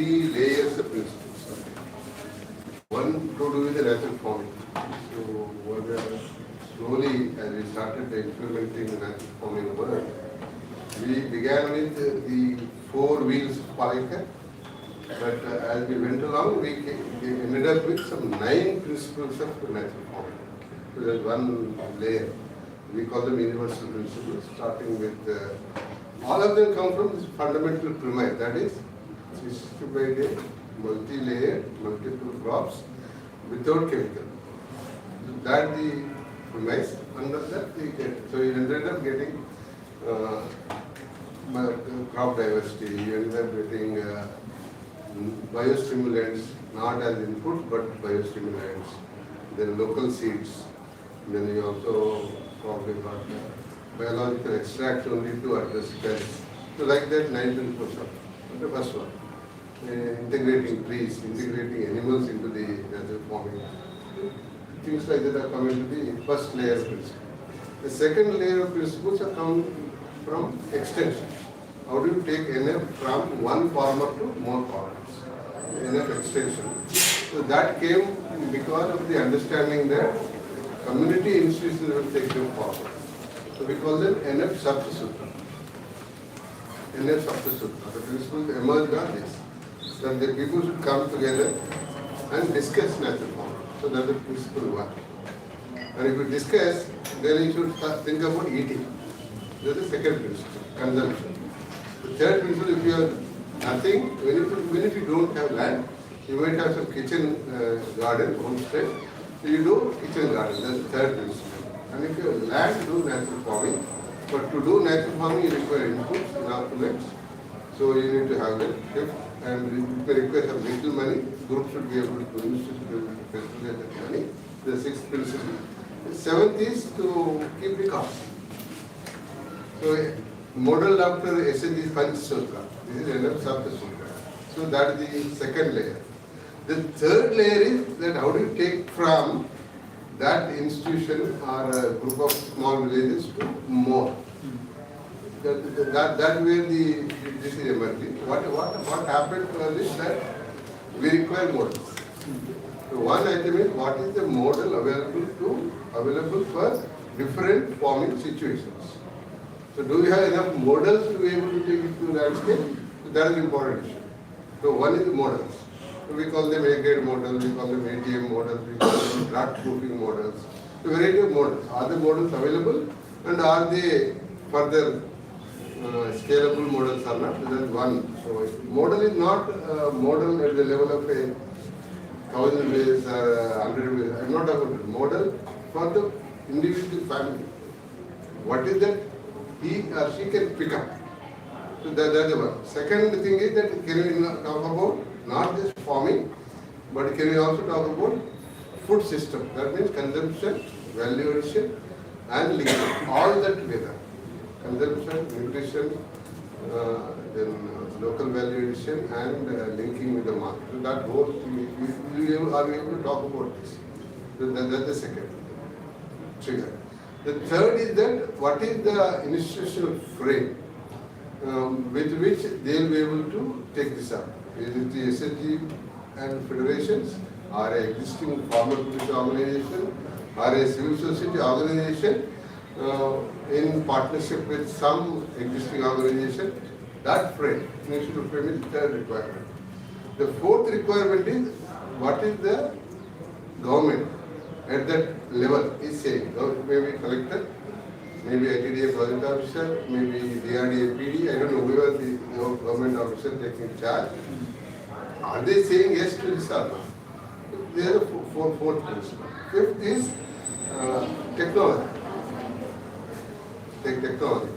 three layers of principles. One to do with the natural forming. So slowly, as we started implementing the natural forming work, we began with the four wheels of Palika, but as we went along, we ended up with some 9 principles of natural forming. So there's one layer. We call them universal principles, starting with all of them come from this fundamental premise, that is system by day, multi-layered, multiple crops without chemical. So that the premise, under that we get. So you ended up getting crop diversity, you ended up getting biostimulants, not as input but biostimulants, then local seeds, then you also probably got biological extracts only to address pests. So like that 9 principles of the first one. Integrating trees, integrating animals into the natural forming. Things like that are coming to the first layer of principles. The second layer of principles are come from extension. How do you take NF from one farmer to more farmers? NF extension. So that came because of the understanding that community institutions will take them forward. So we call them NF Saptasutra. NF Saptasutra. The principles emerged on this. That the people should come together and discuss natural forming. So that's the principle one. And if you discuss, then you should think about eating. That's the second principle, consumption. The third principle, if you have nothing, even if you don't have land, you might have some kitchen garden, homestead. So you do kitchen garden, that's the third principle. And if you have land, do natural farming. But to do natural farming, you require inputs, inoculants. So you need to have that. Fifth, and you may require some little money. Group should be able to produce, should be able to facilitate that money. The sixth principle. The seventh is to keep the cost. So modeled after S-323 Panch Sutra. This is enough Sapta Sutra. So that is the second layer. The third layer is that how do you take from that institution or a group of small villages to more. That way this is emerging. What happened was is that we require models. So one item is what is the model available for different farming situations. So do we have enough models to be able to take it to landscape? So that is an important issue. So one is the models. So we call them A-grade models, we call them ATM models, we call them drought-proofing models. So variety of models. Are the models available and are they further scalable models or not? So that is one. So model is not a model at the level of a 1,000 ways or 100 ways. I am not talking about model for the individual family. What is that he or she can pick up? So that is the one. Second thing is that can we talk about not just farming, but can we also talk about food system? That means consumption, value addition, and linking all that together. Consumption, nutrition, then local value addition, and linking with the market. So that whole thing, we are able to talk about this. So that's the second trigger. The third is that what is the institutional frame with which they will be able to take this up. Is it the SSG and federations, or an existing farmer producer organization, or a civil society organization in partnership with some existing organization? That frame, institutional frame is the third requirement. The fourth requirement is what is the government at that level is saying. Maybe collector, maybe ITDA project officer, maybe DRDA PD, I don't know, whoever the government officer taking charge. Are they saying yes to this or not? There is a fourth principle. Fifth is technology. Take technology.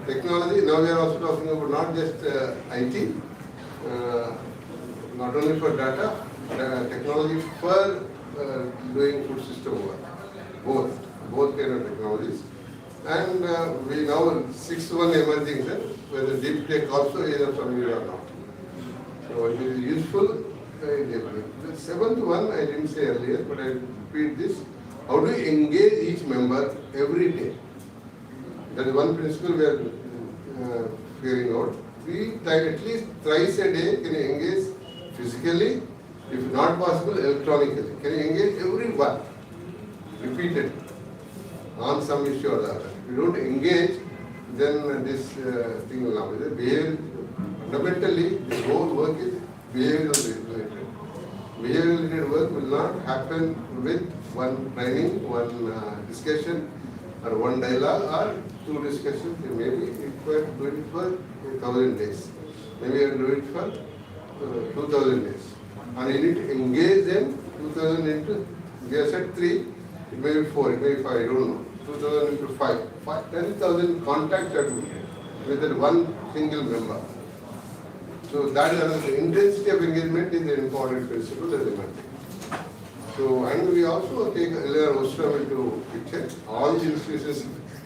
Technology, now we are also talking about not just IT, not only for data, technology for doing food system work. Both kind of technologies. And we now, sixth one emerging, whether deep tech also is of some use or not. So it is useful. The seventh one I didn't say earlier, but I repeat this. How do you engage each member every day? That is one principle we are figuring out. we try at least thrice a day can you engage physically, if not possible electronically. Can you engage everyone repeatedly on some issue or the other? If you don't engage, then this thing will not be there. Behavior, fundamentally, the whole work is behavioral related. Behavioral related work will not happen with one training, one discussion, or one dialogue, or two discussions. Maybe it will do it for 1,000 days. Maybe you do it for 2,000 days. And you need to engage them 2,000 into, we have said 3, it may be 4, it may be 5, I don't know. 2,000 into 5, 10,000 contacts are with that one single member. So that is another, the intensity of engagement is an important principle that they might take. So, and we also take earlier Ostrom into picture, all the institutions,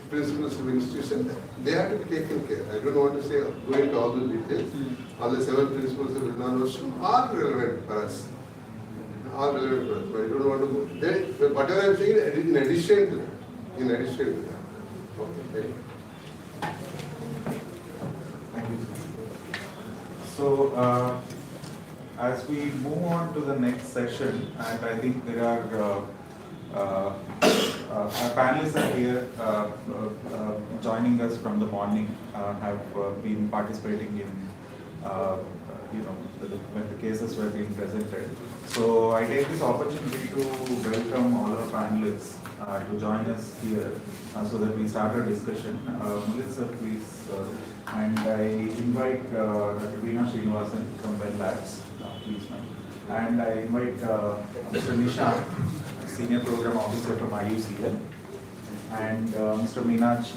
principles of institution, they have to be taken care. I don't want to say, go into all the details. All the 7 principles of Vidnan Ostrom are relevant for us. Are relevant for us, but I don't want to go. Then, whatever I am saying is in addition to that. In addition to that. Okay. Thank you. So, as we move on to the next session, and I think there are our panelists are here joining us from the morning, have been participating in when the cases were being presented. So I take this opportunity to welcome all our panelists to join us here so that we start our discussion. Mulit sir, please, and I invite Dr. Veena Srinivasan from Bell Labs, please, ma'am. And I invite Mr. Nishan, Senior Program Officer from IUCL, and Mr. Meenaj,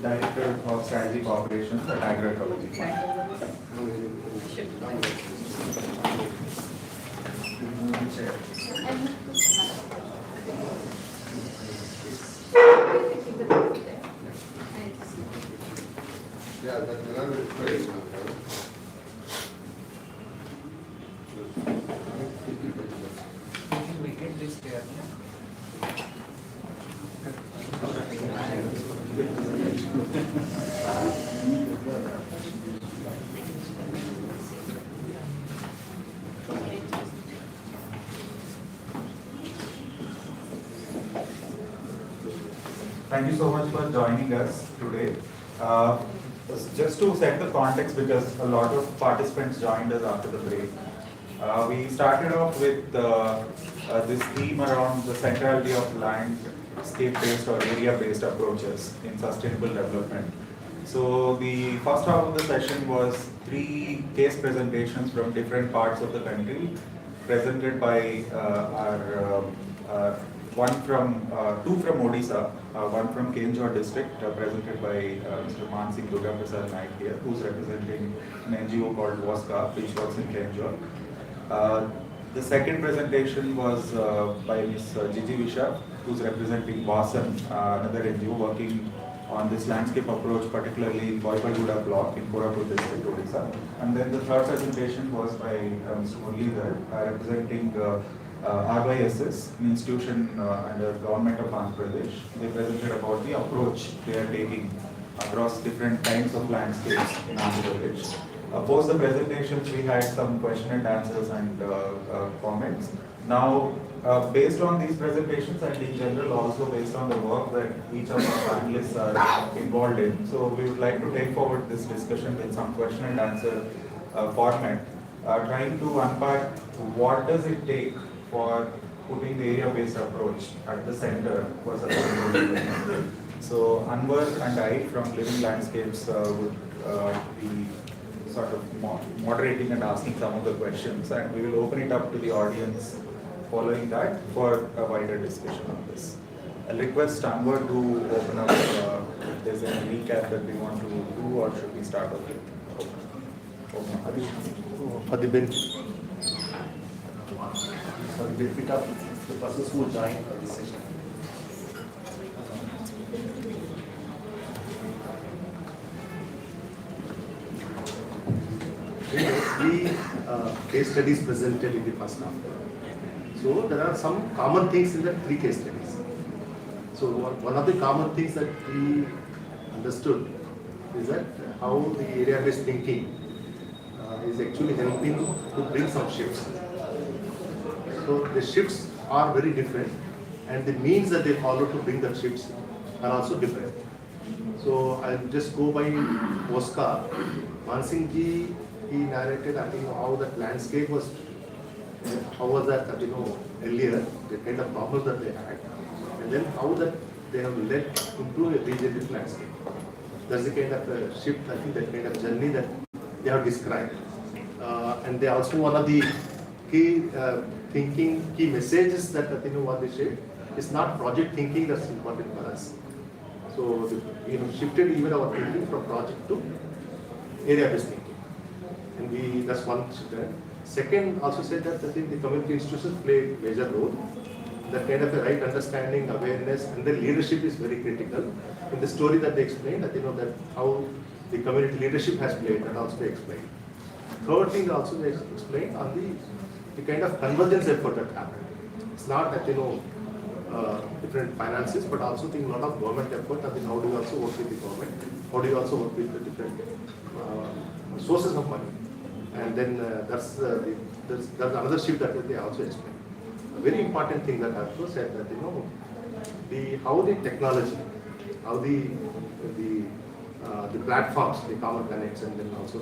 Director of Strategic Operations at Agroecology. Yeah, that will not be very good. We get this here. Thank you so much for joining us today. Just to set the context, because a lot of participants joined us after the break, we started off with this theme around the centrality of landscape-based or area-based approaches in sustainable development. So the first half of the session was 3 case presentations from different parts of the country, presented by two from Odisha, one from Kenjor district, presented by Mr. Mansingh Durga Prasad Naik here, who's representing an NGO called WASCA, which works in Kenjor. The second presentation was by Ms. Gigi Visha, who's representing Vasan, another NGO working on this landscape approach, particularly in Boipaguda block in Korapur district, Odisha. And then the third presentation was by Mr. Muralidhar, representing RYSS, an institution under government of Andhra Pradesh. They presented about the approach they are taking across different kinds of landscapes in Andhra Pradesh. Post the presentations, we had some question and answers and comments. Now, based on these presentations and in general also based on the work that each of our panelists are involved in, so we would like to take forward this discussion with some question and answer format, trying to unpack what does it take for putting the area-based approach at the center for sustainable development. So Anwar and I from Living Landscapes would be sort of moderating and asking some of the questions, and we will open it up to the audience following that for a wider discussion on this. I'll request Anwar to open up if there's any recap that we want to do, or should we start off with? For the benefit of the persons who join this session. The case studies presented in the first half. So there are some common things in the 3 case studies. So one of the common things that we understood is that how the area-based thinking is actually helping to bring some shifts. So the shifts are very different, and the means that they follow to bring the shifts are also different. So I'll just go by Oscar. Mansingh ji, he narrated, I think, how that landscape was, how was that, earlier, the kind of problems that they had, and then how that they have led into a regenerative landscape. That's the kind of shift, I think, that kind of journey that they have described. And they also, one of the key key messages that what they shared is not project thinking that's important for us. So shifted even our thinking from project to area-based thinking, and that's one shift. Second, also said that I think the community institutions play a major role. That kind of a right understanding, awareness, and then leadership is very critical. In the story that they explained, that that how the community leadership has played, that also they explained. Third thing also they explained on the kind of convergence effort that happened. It's not that different finances, but also a lot of government effort. I think how do you also work with the government? How do you also work with the different sources of money? And then that's another shift that they also explained. A very important thing that also said that how the technology, how the platforms, the common connects, and then also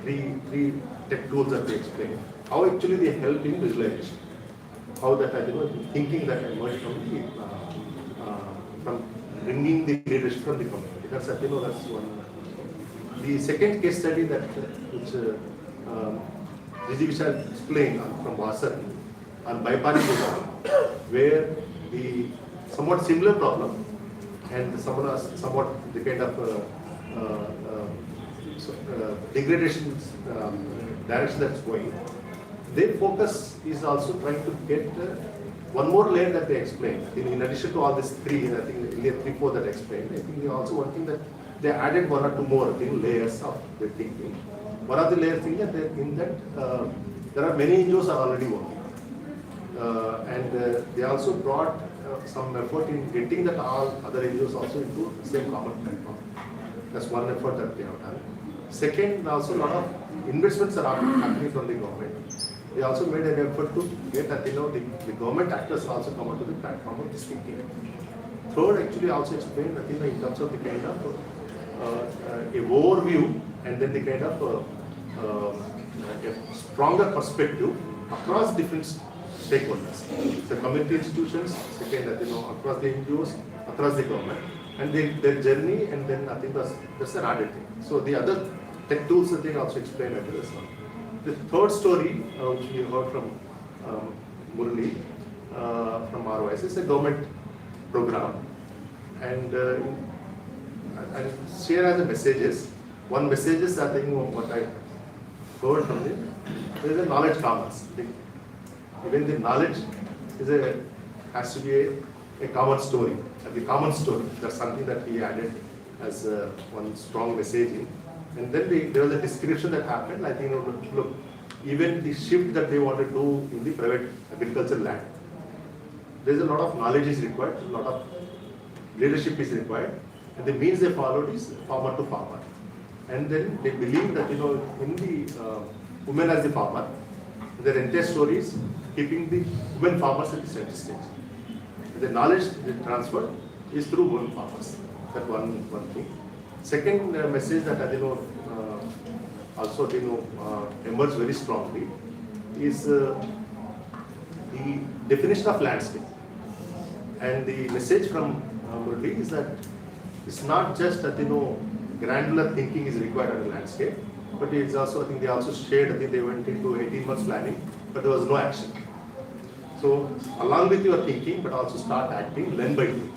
three tech tools that they explained, how actually they help in visualization, how that thinking that emerged from bringing the leadership from the community. That's that's one. The second case study that which Vijay Vishal explained from Vasari on bypassing the problem, where the somewhat similar problem and somewhat the kind of degradation direction that's going, their focus is also trying to get one more layer that they explained. In addition to all these three, I think 3, 4 that I explained, I think they also one thing that they added 1 or 2 more layers of their thinking. One of the layers thing that there are many NGOs are already working. And they also brought some effort in getting that all other NGOs also into the same common platform. That's one effort that they have done. Second, also a lot of investments are happening from the government. They also made an effort to get that the government actors also come onto the platform of this thinking. Third, actually also explained in terms of the kind of a overview and then the kind of a stronger perspective across different stakeholders. So community institutions, second, across the NGOs, across the government, and their journey, and then I think that's an added thing. So the other tech tools that they also explained at this one. The third story, which we heard from Murali from ROIS, is a government program, and share as a messages. One message is that what I heard from them, there is a knowledge commons. Even the knowledge has to be a common story, the common story. That's something that he added as one strong messaging. And then there was a description that happened. I think, look, even the shift that they want to do in the private agricultural land, there's a lot of knowledge is required, a lot of leadership is required, and the means they followed is farmer to farmer. And then they believe that in the women as the farmer, their entire story is keeping the women farmers at the center stage. The knowledge transfer is through women farmers. That one thing. Second message that also emerged very strongly is the definition of landscape. And the message from Murali is that it's not just that granular thinking is required on the landscape, but it's also, I think they also shared, they went into 18 months planning, but there was no action. So along with your thinking, but also start acting, learn by doing.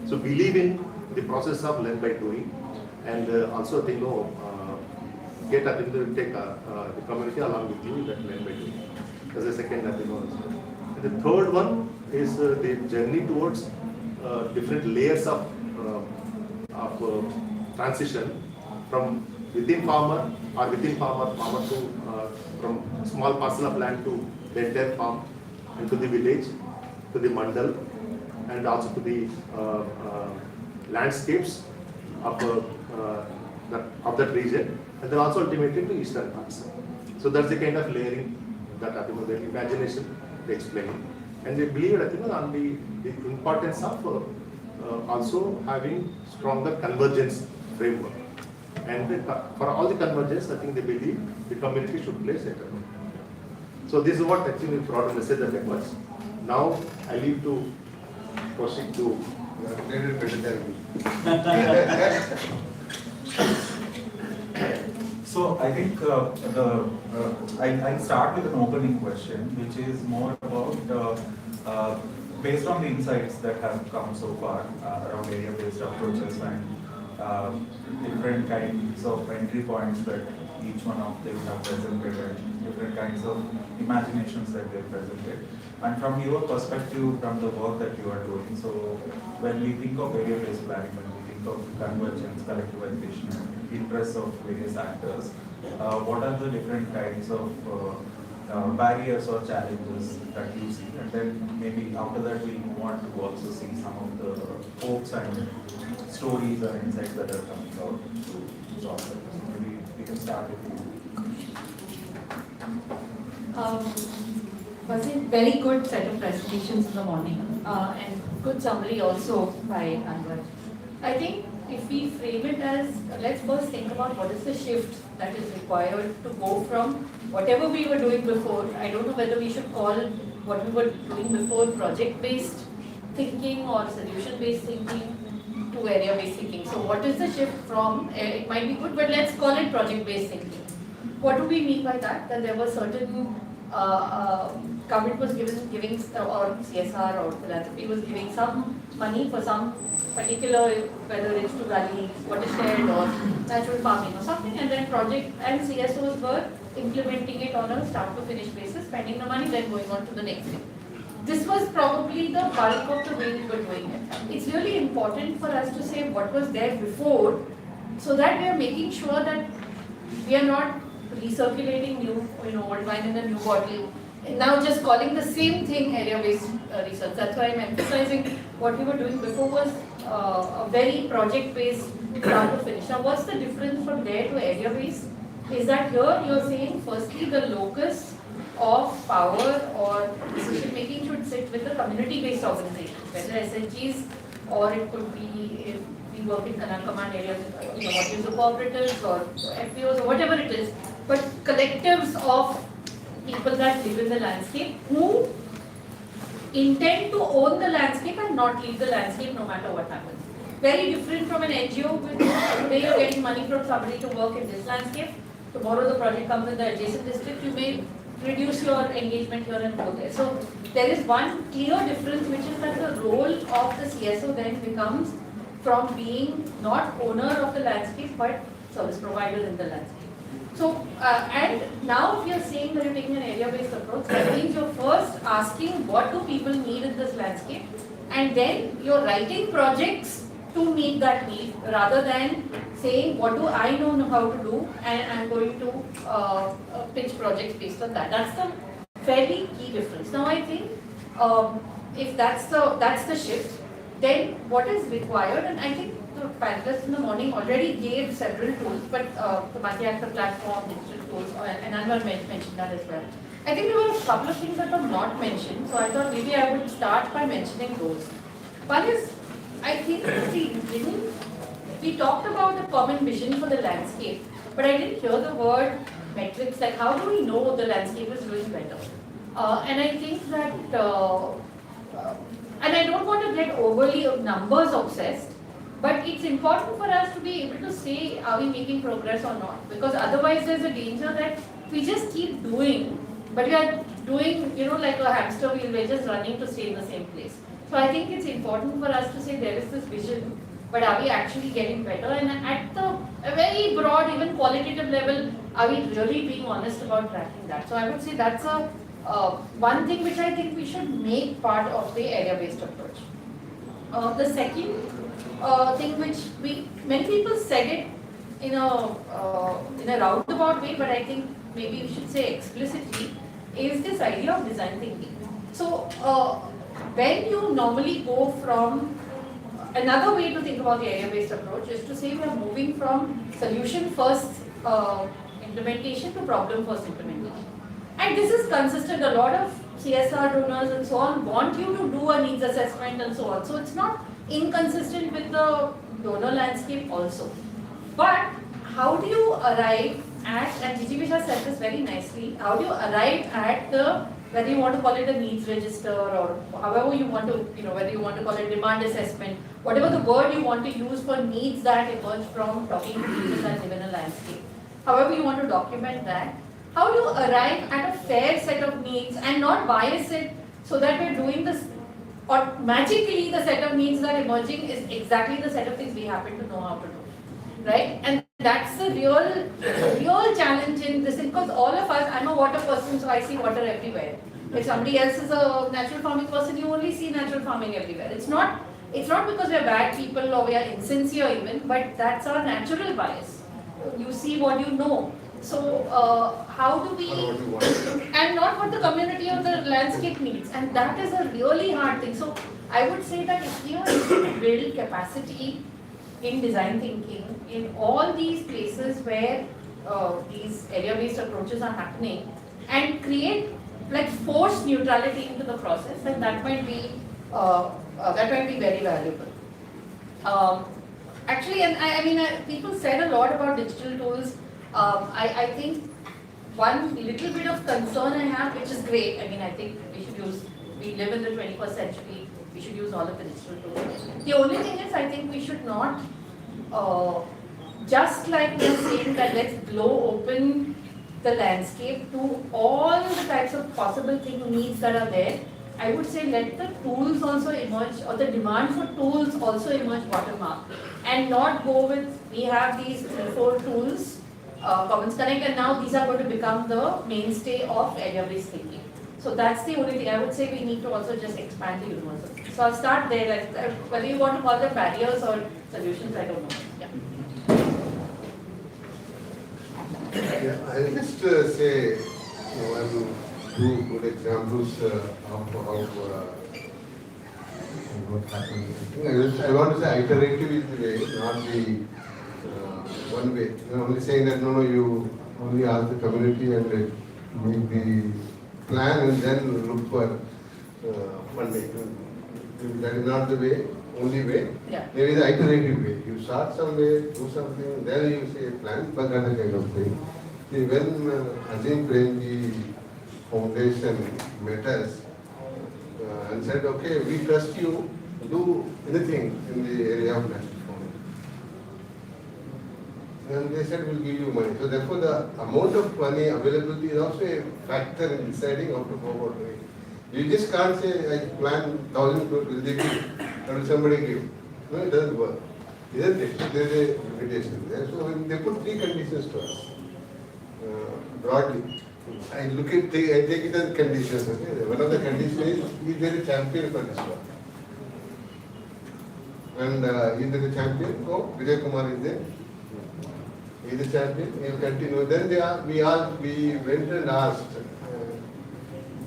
So believe in the process of learn by doing, and also take the community along with you that learn by doing. That's the second that And the third one is the journey towards different layers of transition from within farmer to from small parcel of land to the entire farm, and to the village, to the mandal, and also to the landscapes of of that region, and then also ultimately to eastern parts. So that's the kind of layering that the imagination explaining. And they believe on the importance of also having stronger convergence framework. And for all the convergence, I think they believe the community should play center. So this is what actually brought a message that was. Now I leave to proceed to. So I think I'll start with an opening question, which is more about based on the insights that have come so far around area-based approaches and different kinds of entry points that each one of them have presented and different kinds of imaginations that they've presented. And from your perspective, from the work that you are doing, so when we think of area-based planning, when we think of convergence, collectivization, interests of various actors, what are the different kinds of barriers or challenges that you see? And then maybe after that we want to also see some of the hopes and stories or insights that are coming out to solve them. Maybe we can start with you. Was a very good set of presentations in the morning and good summary also by Anwar. I think if we frame it as, let's first think about what is the shift that is required to go from whatever we were doing before. I don't know whether we should call what we were doing before project-based thinking or solution-based thinking to area-based thinking. So what is the shift from, it might be good, but let's call it project-based thinking. What do we mean by that? That there were certain government was giving or CSR or philanthropy was giving some money for some particular, whether it's to valley, watershed or natural farming or something, and then project and CSOs were implementing it on a start to finish basis, spending the money, then going on to the next thing. This was probably the bulk of the way we were doing it. It's really important for us to say what was there before, so that we are making sure that we are not recirculating new, old wine in a new bottle. And now just calling the same thing area-based research. That's why I'm emphasizing what we were doing before was a very project-based start to finish. Now what's the difference from there to area-based? Is that here you're saying firstly the locus of power or decision making should sit with the community-based organizations, whether SNGs or it could be if we work in Canal Command areas, what is the cooperatives or FPOs or whatever it is, but collectives of people that live in the landscape who intend to own the landscape and not leave the landscape no matter what happens. Very different from an NGO, which today you're getting money from somebody to work in this landscape. Tomorrow the project comes in the adjacent district, you may reduce your engagement here and go there. So there is one clear difference, which is that the role of the CSO then becomes from being not owner of the landscape but service provider in the landscape. So, and now if you're saying that you're taking an area-based approach, that means you're first asking what do people need in this landscape, and then you're writing projects to meet that need, rather than saying what do I know how to do and I'm going to pitch projects based on that. That's the fairly key difference. Now I think if that's the shift, then what is required, and I think the panelists in the morning already gave several tools, but the multi-actor platform, digital tools, and Anwar mentioned that as well. I think there were a couple of things that were not mentioned, so I thought maybe I would start by mentioning those. One is, I think we talked about the common vision for the landscape, but I didn't hear the word metrics, like how do we know the landscape is doing better? And I think that, and I don't want to get overly numbers obsessed, but it's important for us to be able to say, are we making progress or not? Because otherwise there's a danger that we just keep doing, but we are doing, like a hamster wheel, we're just running to stay in the same place. So I think it's important for us to say there is this vision, but are we actually getting better? And at a very broad, even qualitative level, are we really being honest about tracking that? So I would say that's one thing which I think we should make part of the area-based approach. The second thing which many people said it in a roundabout way, but I think maybe we should say explicitly, is this idea of design thinking. So when you normally go from another way to think about the area-based approach is to say we are moving from solution-first implementation to problem-first implementation. And this is consistent. A lot of CSR donors and so on want you to do a needs assessment and so on. So it's not inconsistent with the donor landscape also. But how do you arrive at, and GGB has said this very nicely, how do you arrive at the, whether you want to call it a needs register or however you want to, whether you want to call it demand assessment, whatever the word you want to use for needs that emerge from talking to people that live in a landscape. However you want to document that, how do you arrive at a fair set of needs and not bias it so that we're doing this, or magically the set of needs that are emerging is exactly the set of things we happen to know how to do, right? And that's the real challenge in this, because all of us, I'm a water person, so I see water everywhere. If somebody else is a natural farming person, you only see natural farming everywhere. It's not because we're bad people or we are insincere even, but that's our natural bias. You see what you know. So how do we, and not what the community or the landscape needs, and that is a really hard thing. So I would say that if you build capacity in design thinking, in all these places where these area-based approaches are happening, and create like force neutrality into the process, then that might be very valuable. Actually, and I mean, people said a lot about digital tools. I think one little bit of concern I have, which is great. I mean, I think we live in the 21st century. We should use all of the digital tools. The only thing is, I think we should not, just like we're saying that let's blow open the landscape to all the types of possible needs that are there. I would say let the tools also emerge, or the demand for tools also emerge bottom up, and not go with, we have these 3-4 tools, Commons Connect, and now these are going to become the mainstay of area-based thinking. So that's the only thing. I would say we need to also just expand the universe. So I'll start there. Whether you want to call them barriers or solutions, I don't know. Yeah, I'll just say two good examples of how what happened. I want to say iterative is the way, not the one way. You're only saying that no, you only ask the community and make the plan and then look for funding. That is not the way, only way. Yeah. There is an iterative way. You start somewhere, do something, then you say plan, but other kind of thing. See, when Azim Premji Foundation met us and said, okay, we trust you, do anything in the area of national farming. And they said, we'll give you money. So therefore, the amount of money availability is also a factor in deciding how to go about doing it. You just can't say, I plan 1,000 crores, will they give? Or will somebody give? No, it doesn't work. Isn't it? There is a limitation there. So they put 3 conditions to us, broadly. I take it as conditions. Okay? One of the conditions is there a champion for this one? And is there a champion? Oh, Vijay Kumar is there. He is the champion. He will continue. Then we went and asked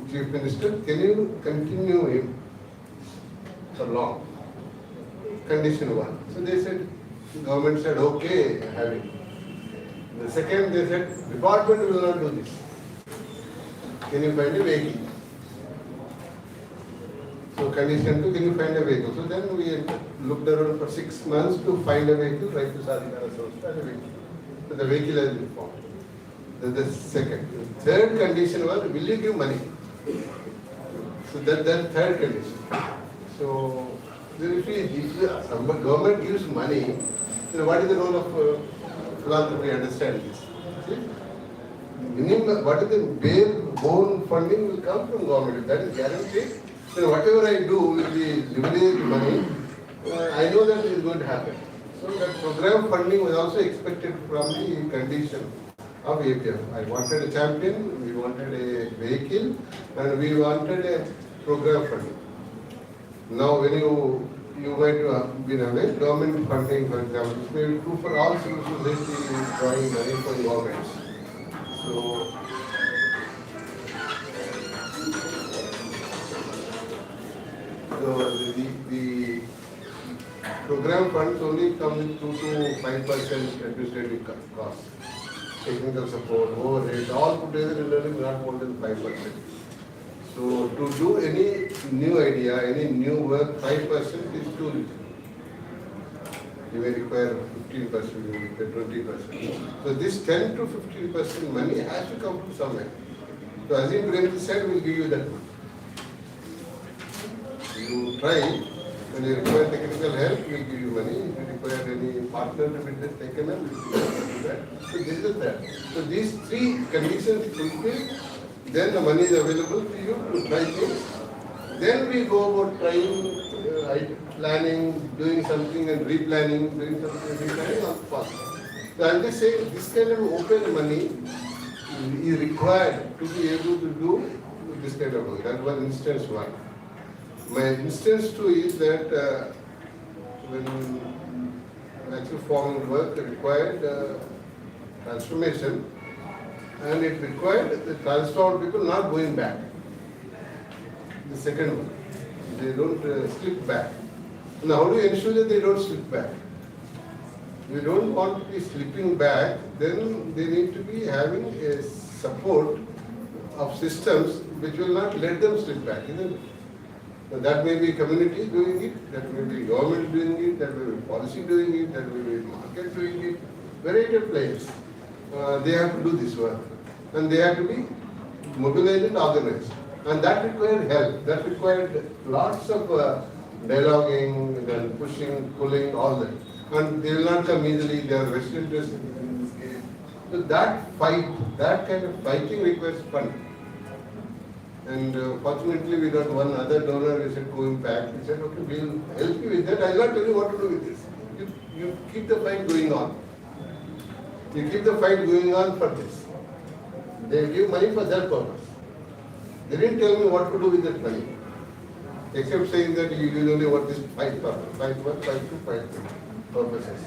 Chief Minister, can you continue him for long? Condition 1. So they said, the government said, okay, have it. The second, they said, department will not do this. Can you find a vehicle? So condition 2, can you find a vehicle? So then we looked around for 6 months to find a vehicle, right to Sadhikara source, find a vehicle. So the vehicle has been formed. That's the second. The third condition was, will you give money? So that's third condition. So if some government gives money, then what is the role of philanthropy? Understand this. See? Minimum, what is the bare bone funding will come from government. If that is guaranteed, then whatever I do will be leverage money. I know that is going to happen. So that program funding was also expected from the condition of APF. I wanted a champion, we wanted a vehicle, and we wanted a program funding. Now when you might have been aware, government funding, for example, is maybe true for all civil society drawing money from governments. So program funds only come with 2 to 5% administrative cost. Technical support, overhead, all put together generally not more than 5%. So to do any new idea, any new work, 5% is too little. You may require 15%, you may require 20%. So this 10 to 15% money has to come from somewhere. So as in Premji said, we'll give you that money. You try, when you require technical help, we'll give you money. If you require any partner to be taken up, we'll do that. So this is that. So these 3 conditions fulfilled, then the money is available to you to try things. Then we go about trying, planning, doing something and replanning, doing something and replanning on fast. So I'm just saying this kind of open money is required to be able to do this kind of work. That was instance 1. My instance 2 is that when natural forming work required transformation, and it required the transformed people not going back. The second one, they don't slip back. Now, how do you ensure that they don't slip back? If you don't want to be slipping back, then they need to be having a support of systems which will not let them slip back, isn't it? So that may be community doing it, that may be government doing it, that may be policy doing it, that may be market doing it, variety of players. They have to do this work. And they have to be mobilized and organized. And that required help. That required lots of dialoguing and pushing, pulling, all that. And they will not come easily, they are vested interests in this game. So that fight, that kind of fighting requires fund. And fortunately we got one other donor who said going back. He said, okay, we'll help you with that. I'll not tell you what to do with this. You keep the fight going on. You keep the fight going on for this. They give money for that purpose. They didn't tell me what to do with that money. Except saying that you only want this fight purpose. Fight 1, fight 2, fight 3 purposes.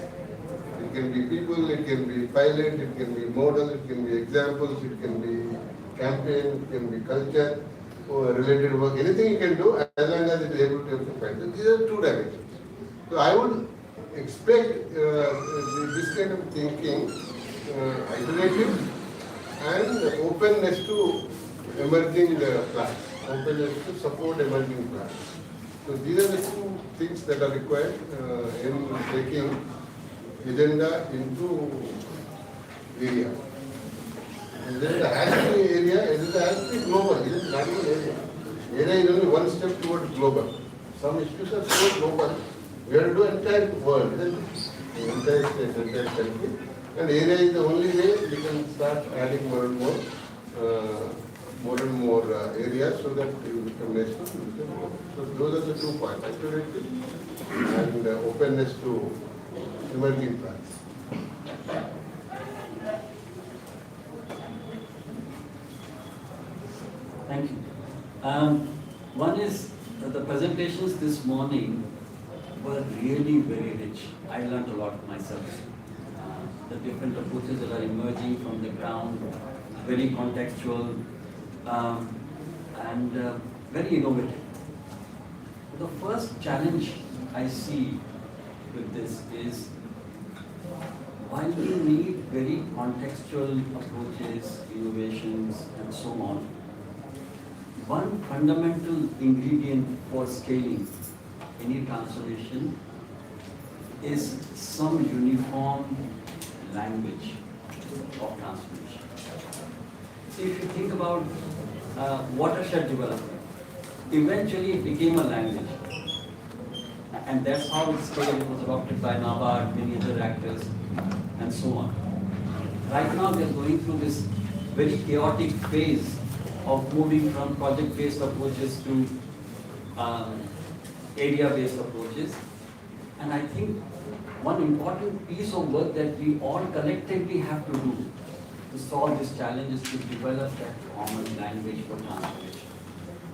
It can be people, it can be pilot, it can be model, it can be examples, it can be campaign, it can be culture, or related work, anything you can do as long as it is able to find. So these are 2 dimensions. So I would expect this kind of thinking, iterative and openness to emerging plans, openness to support emerging plans. So these are the 2 things that are required in taking agenda into area. Agenda has to be area, agenda has to be global, it is not even area. Area is only one step towards global. Some issues are so global, we have to do entire world, isn't it? Entire state, entire country. And area is the only way we can start adding more and more areas so that it will become national. So those are the 2 points, activity and openness to emerging plans. Thank you. One is the presentations this morning were really very rich. I learned a lot myself. The different approaches that are emerging from the ground, very contextual and very innovative. The first challenge I see with this is while we need very contextual approaches, innovations and so on, one fundamental ingredient for scaling any transformation is some uniform language of transformation. See, if you think about watershed development, eventually it became a language. And that's how it scaled. It was adopted by NABARD, many other actors, and so on. Right now we are going through this very chaotic phase of moving from project-based approaches to area-based approaches. And I think one important piece of work that we all collectively have to do to solve this challenge is to develop that common language for transformation.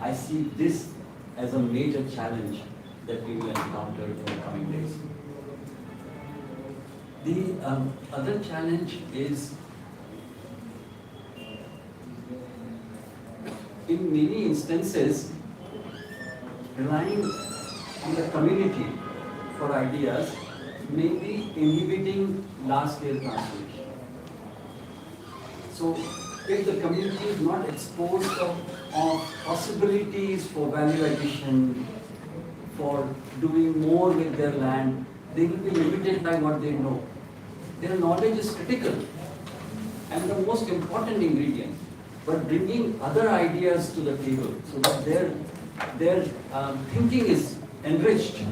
I see this as a major challenge that we will encounter in the coming days. The other challenge is, in many instances, relying on the community for ideas may be inhibiting large-scale transformation. So if the community is not exposed of possibilities for value addition, for doing more with their land, they will be limited by what they know. Their knowledge is critical and the most important ingredient, but bringing other ideas to the table so that their thinking is enriched,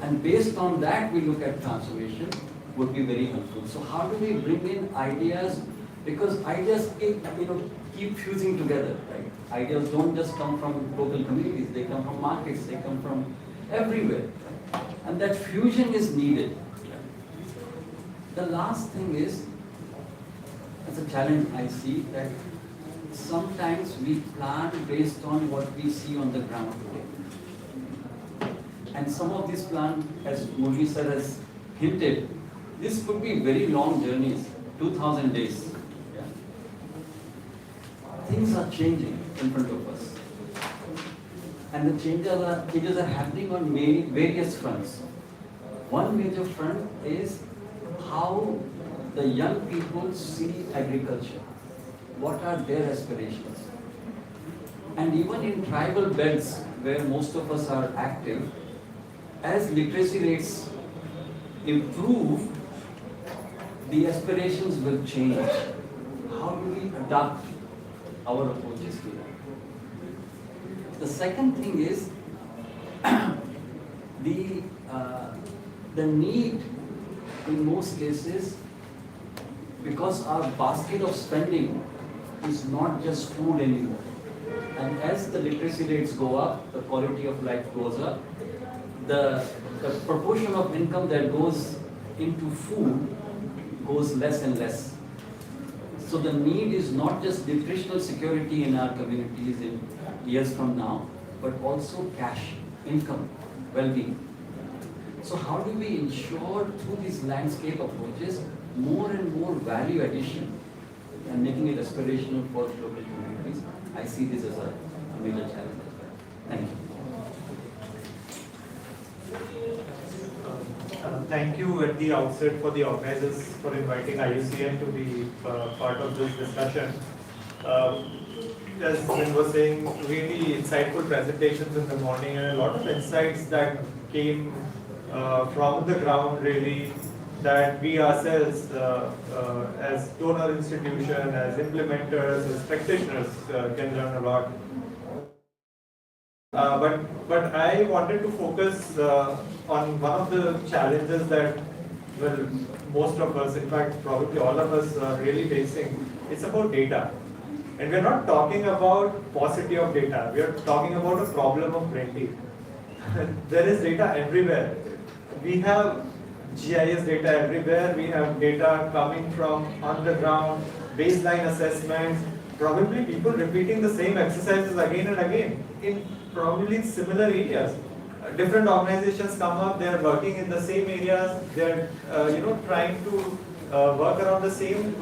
and based on that we look at transformation would be very helpful. So how do we bring in ideas? Because ideas keep fusing together, right? Ideas don't just come from local communities, they come from markets, they come from everywhere. Right? And that fusion is needed. The last thing is, as a challenge I see, that sometimes we plan based on what we see on the ground today. And some of these plans, as Murli sir has hinted, this could be very long journeys, 2,000 days. Yeah. Things are changing in front of us. And the changes are happening on various fronts. One major front is how the young people see agriculture. What are their aspirations? And even in tribal belts where most of us are active, as literacy rates improve, the aspirations will change. How do we adapt our approaches to that? The second thing is the need in most cases, because our basket of spending is not just food anymore. And as the literacy rates go up, the quality of life goes up, the proportion of income that goes into food goes less and less. So the need is not just nutritional security in our communities in years from now, but also cash, income, well-being. So how do we ensure through these landscape approaches more and more value addition and making it aspirational for local communities? I see this as a major challenge as well. Thank you. Thank you at the outset for the organizers for inviting IUCN to be part of this discussion. As Vin was saying, really insightful presentations in the morning and a lot of insights that came from the ground really, that we ourselves as donor institution, as implementers, as practitioners can learn a lot. But I wanted to focus on one of the challenges that, well, most of us, in fact, probably all of us are really facing. It's about data. And we're not talking about paucity of data. We are talking about a problem of plenty. There is data everywhere. We have GIS data everywhere. We have data coming from on the ground, baseline assessments, probably people repeating the same exercises again and again in probably similar areas. Different organizations come up, they are working in the same areas, they are trying to work around the same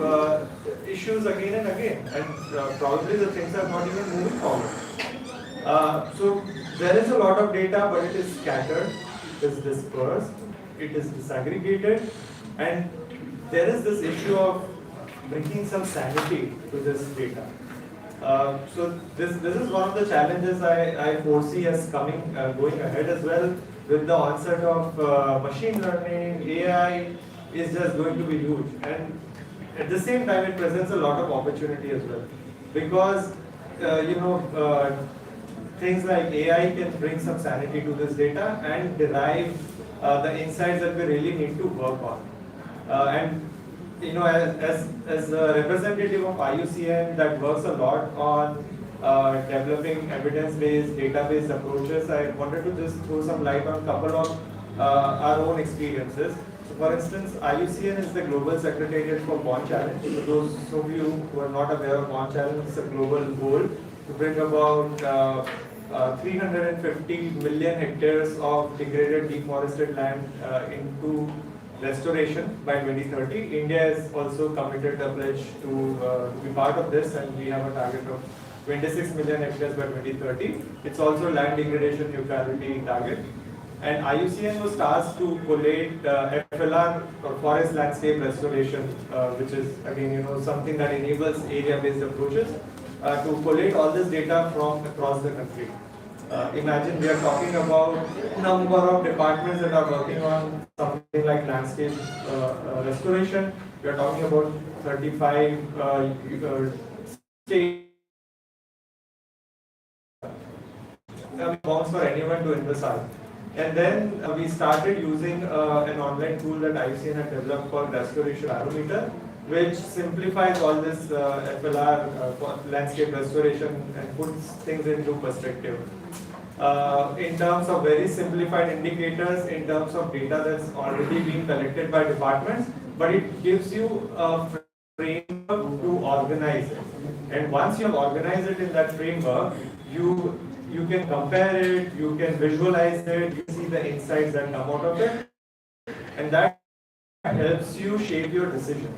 issues again and again, and probably the things are not even moving forward. So there is a lot of data, but it is scattered, it is dispersed, it is disaggregated, and there is this issue of bringing some sanity to this data. So this is one of the challenges I foresee as going ahead as well, with the onset of machine learning. AI is just going to be huge, and at the same time it presents a lot of opportunity as well, because things like AI can bring some sanity to this data and derive the insights that we really need to work on. And as a representative of IUCN that works a lot on developing evidence-based, data-based approaches, I wanted to just throw some light on a couple of our own experiences. So for instance, IUCN is the Global Secretariat for Bond Challenge. For those of you who are not aware of Bond Challenge, it's a global goal to bring about 350 million hectares of degraded, deforested land into restoration by 2030. India is also committed a pledge to be part of this, and we have a target of 26 million hectares by 2030. It's also land degradation neutrality target. And IUCN was tasked to collate FLR or forest landscape restoration, which is again something that enables area-based approaches to collate all this data from across the country. Imagine we are talking about number of departments that are working on something like landscape restoration. We are talking about 35 states. Bounds for anyone to envisage. And then we started using an online tool that IUCN had developed called Restoration Barometer, which simplifies all this FLR for landscape restoration and puts things into perspective. In terms of very simplified indicators, in terms of data that's already being collected by departments, but it gives you a framework to organize it. And once you have organized it in that framework, you can compare it, you can visualize it, you see the insights that come out of it, and that helps you shape your decision.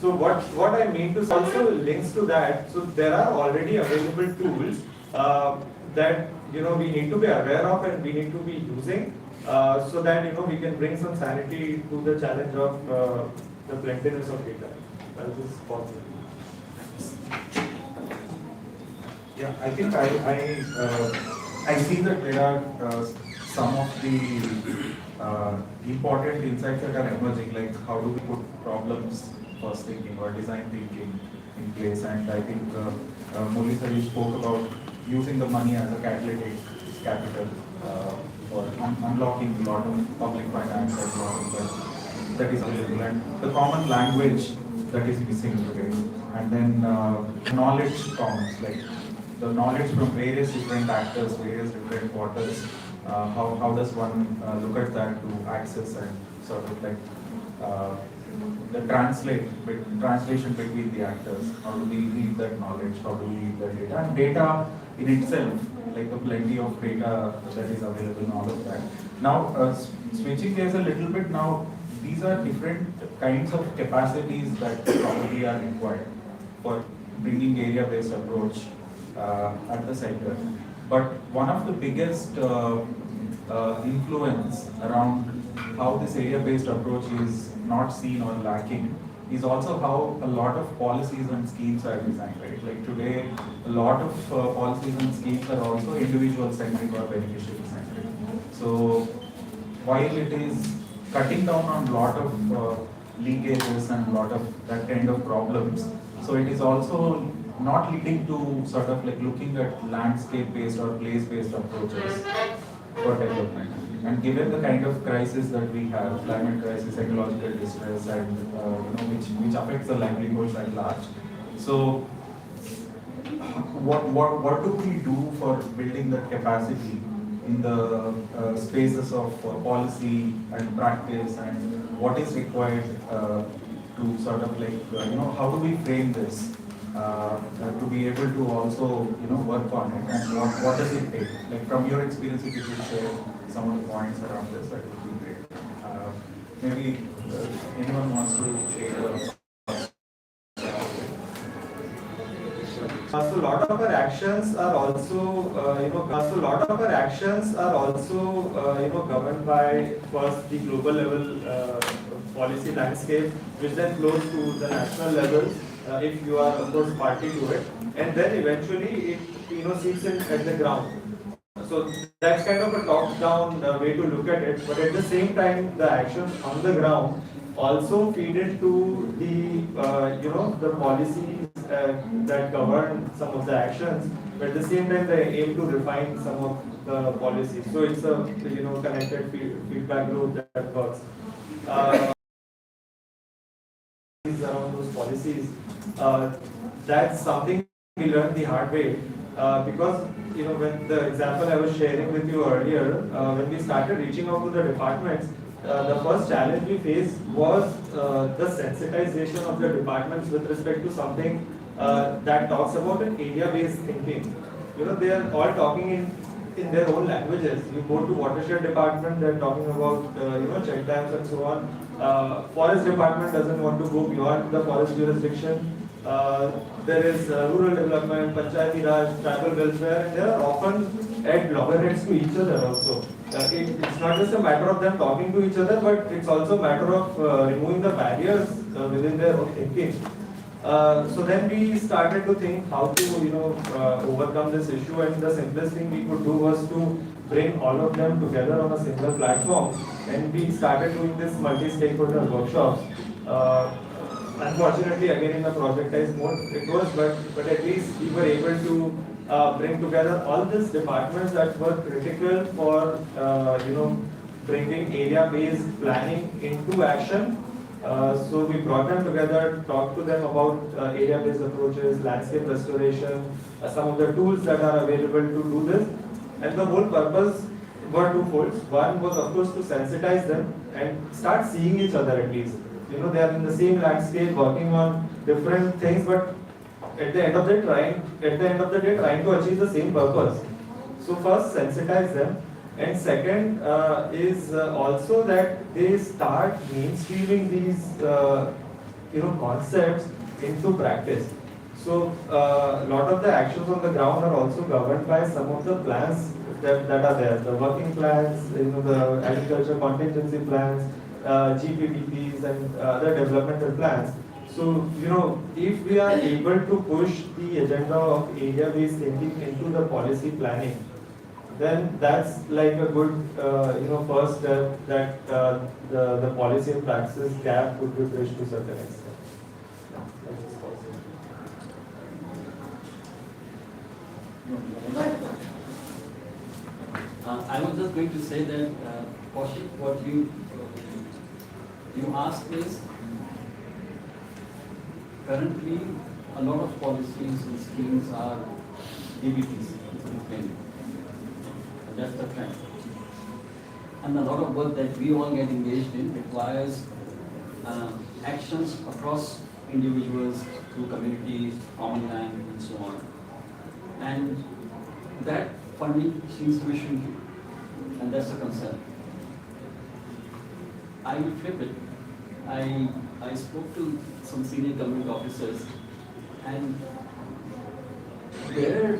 So what I mean to also links to that. So there are already available tools that we need to be aware of and we need to be using so that we can bring some sanity to the challenge of the plentiness of data. That is possible. Yeah, I think I see that there are some of the important insights that are emerging, like how do we put problems first thinking or design thinking in place. And I think Murli sir, you spoke about using the money as a catalytic capital for unlocking a lot of public finance and a lot of that is available, and the common language that is missing today. And then knowledge commons, like the knowledge from various different actors, various different quarters. How does one look at that to access and sort of like the translation between the actors? How do we read that knowledge? How do we read that data? And data in itself, like the plenty of data that is available and all of that. Now, switching gears a little bit now, these are different kinds of capacities that probably are required for bringing area-based approach at the center. But one of the biggest influence around how this area-based approach is not seen or lacking is also how a lot of policies and schemes are designed, right? Like today, a lot of policies and schemes are also individual-centric or beneficiary-centric. So while it is cutting down on a lot of leakages and a lot of that kind of problems, so it is also not leading to sort of like looking at landscape-based or place-based approaches for development. And given the kind of crisis that we have, climate crisis, ecological distress, and which affects the livelihoods at large. So, what do we do for building that capacity in the spaces of policy and practice, and what is required to sort of like how do we frame this? To be able to also work on it, and what does it take? Like from your experience, if you could share some of the points around this, that would be great. Maybe anyone wants to share. So a lot of our actions are also, governed by first the global level policy landscape, which then flows to the national level. If you are of course party to it, and then eventually it seeps in at the ground. So that's kind of a top-down way to look at it. But at the same time, the actions on the ground also feed into the the policies that govern some of the actions. But at the same time, they aim to refine some of the policies. So it's a connected feedback loop that works. Around those policies, that's something we learned the hard way because when the example I was sharing with you earlier, when we started reaching out to the departments, the first challenge we faced was the sensitization of the departments with respect to something that talks about an area-based thinking. They are all talking in their own languages. You go to watershed department, they're talking about check dams and so on. Forest department doesn't want to go beyond the forest jurisdiction. there is rural development, panchayati raj, tribal welfare, and they are often at loggerheads to each other also. It's not just a matter of them talking to each other, but it's also a matter of removing the barriers within their own thinking. So then we started to think how to, overcome this issue, and the simplest thing we could do was to bring all of them together on a single platform, and we started doing this multi-stakeholder workshops. Unfortunately, again in the projectized mode it was, but at least we were able to bring together all these departments that were critical for bringing area-based planning into action. So we brought them together, talked to them about area-based approaches, landscape restoration, some of the tools that are available to do this. And the whole purpose were twofold. One was, of course, to sensitize them and start seeing each other at least. They are in the same landscape, working on different things, but at the end of the day, trying to achieve the same purpose. So first, sensitize them. And second is also that they start mainstreaming these concepts into practice. So a lot of the actions on the ground are also governed by some of the plans that are there. The working plans, the agriculture contingency plans, GPDPs and other developmental plans. So, if we are able to push the agenda of area-based thinking into the policy planning, then that's like a good, first step that the policy and praxis gap could be bridged to a certain extent. I was just going to say that, Kaushik, what you asked is, currently a lot of policies and schemes are DBTs, that's the trend. And a lot of work that we all get engaged in requires actions across individuals, through communities, common land, and so on. And that funding seems to be shrinking, and that's a concern. I will flip it. I spoke to some senior government officers, and their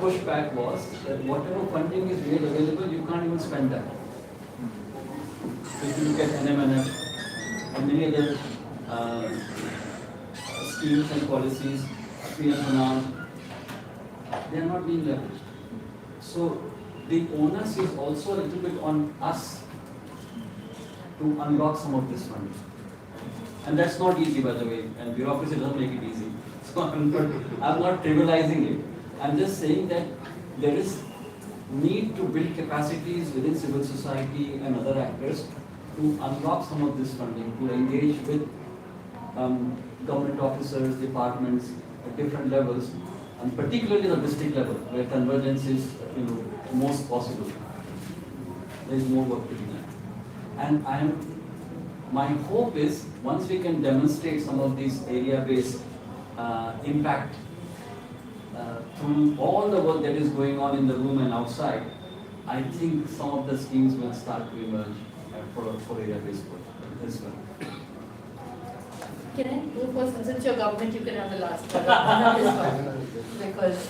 pushback was that whatever funding is made available, you can't even spend that. So if you look at NMNF and many other schemes and policies, PM, they are not being leveraged. So the onus is also a little bit on us to unlock some of this funding. And that's not easy, by the way, and bureaucracy doesn't make it easy. So I'm not trivializing it. I'm just saying that there is need to build capacities within civil society and other actors to unlock some of this funding, to engage with government officers, departments at different levels, and particularly the district level, where convergence is most possible. There is more work to be done. And my hope is, once we can demonstrate some of these area-based impact through all the work that is going on in the room and outside, I think some of the schemes will start to emerge for area-based work as well. Can I go first? Since your government, you can have the last word. Because,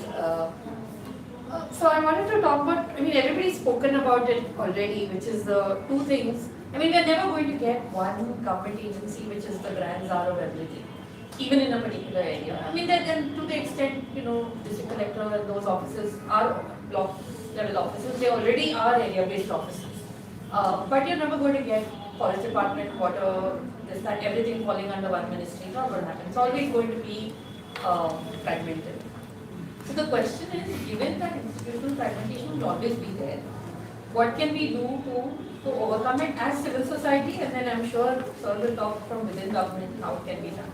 so I wanted to talk about, everybody's spoken about it already, which is the two things. We're never going to get one government agency which is the grand czar of everything, even in a particular area. Then to the extent, district collector and those offices are block level offices, they already are area-based offices. But you're never going to get forest department, water, this, that, everything falling under one ministry. It's not going to happen. It's always going to be fragmented. So the question is, given that institutional fragmentation will always be there, what can we do to overcome it as civil society? And then I'm sure Sir will talk from within government how it can be done.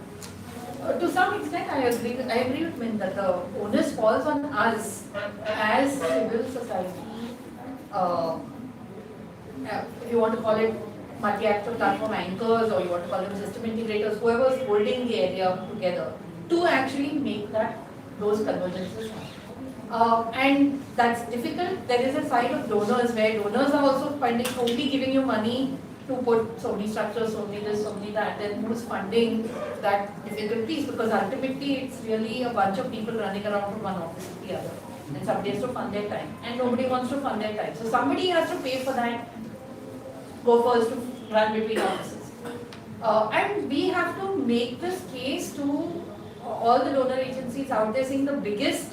To some extent, I agree with Min that the onus falls on us as civil society. If you want to call it multi-actor platform anchors, or you want to call them system integrators, whoever is holding the area together, to actually make those convergences. And that's difficult. There is a side of donors where donors are also funding, only giving you money to put so many structures, so many this, so many that, then who's funding that difficult piece? Because ultimately it's really a bunch of people running around from one office to the other. And somebody has to fund their time. And nobody wants to fund their time. So somebody has to pay for that gophers to run between offices. And we have to make this case to all the donor agencies out there, saying the biggest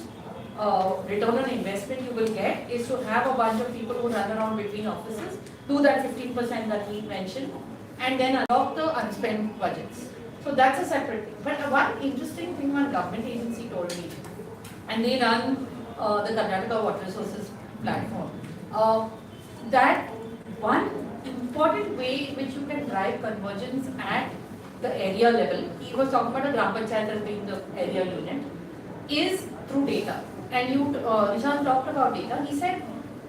return on investment you will get is to have a bunch of people who run around between offices, do that 15% that he mentioned, and then adopt the unspent budgets. So that's a separate thing. But one interesting thing one government agency told me, and they run the Karnataka Water Resources platform, that one important way in which you can drive convergence at the area level, he was talking about a Gram Panchayat as being the area unit, is through data. And Nishant talked about data. He said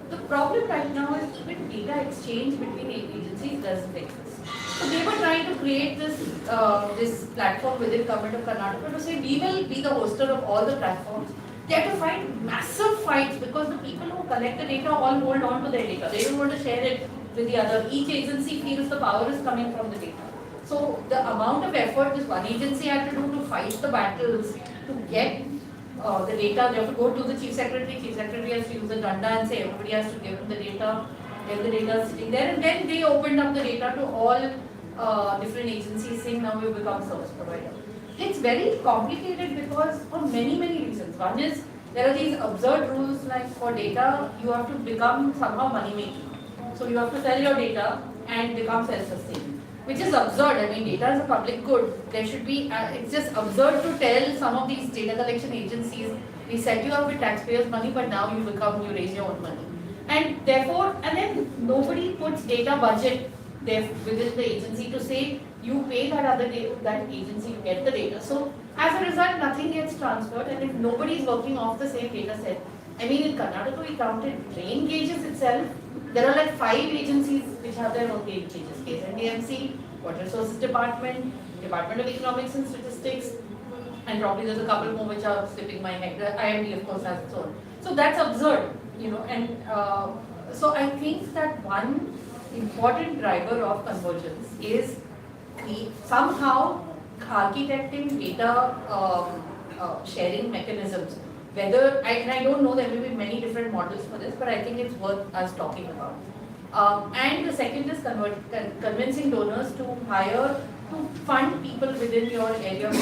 the problem right now is even data exchange between agencies doesn't exist. So they were trying to create this platform within Government of Karnataka to say we will be the hoster of all the platforms. They have to fight massive fights because the people who collect the data all hold on to their data. They don't want to share it with the other. Each agency feels the power is coming from the data. So the amount of effort this one agency had to do to fight the battles to get the data, they have to go to the chief secretary has to use the danda and say everybody has to give him the data, then the data is sitting there, and then they opened up the data to all different agencies saying now we've become service provider. It's very complicated because for many reasons. One is there are these absurd rules like for data you have to become somehow money making. So you have to sell your data and become self-sustaining. Which is absurd. I mean, data is a public good. There should be, it's just absurd to tell some of these data collection agencies, we set you up with taxpayers' money, but now you raise your own money. And therefore, and then nobody puts data budget there within the agency to say, you pay that agency to get the data. So, as a result, nothing gets transferred, and if nobody is working off the same data set, I mean, in Karnataka, we counted drain gauges itself. There are like 5 agencies which have their own drain gauges. KSNDMC, Water Resources Department, Department of Economics and Statistics, and probably there's a couple more which are slipping my head. The IMD, of course, has its own. So that's absurd, you know. And so I think that one important driver of convergence is somehow architecting data sharing mechanisms. Whether, and I don't know, there may be many different models for this, but I think it's worth us talking about. And the second is convincing donors to fund people within your area,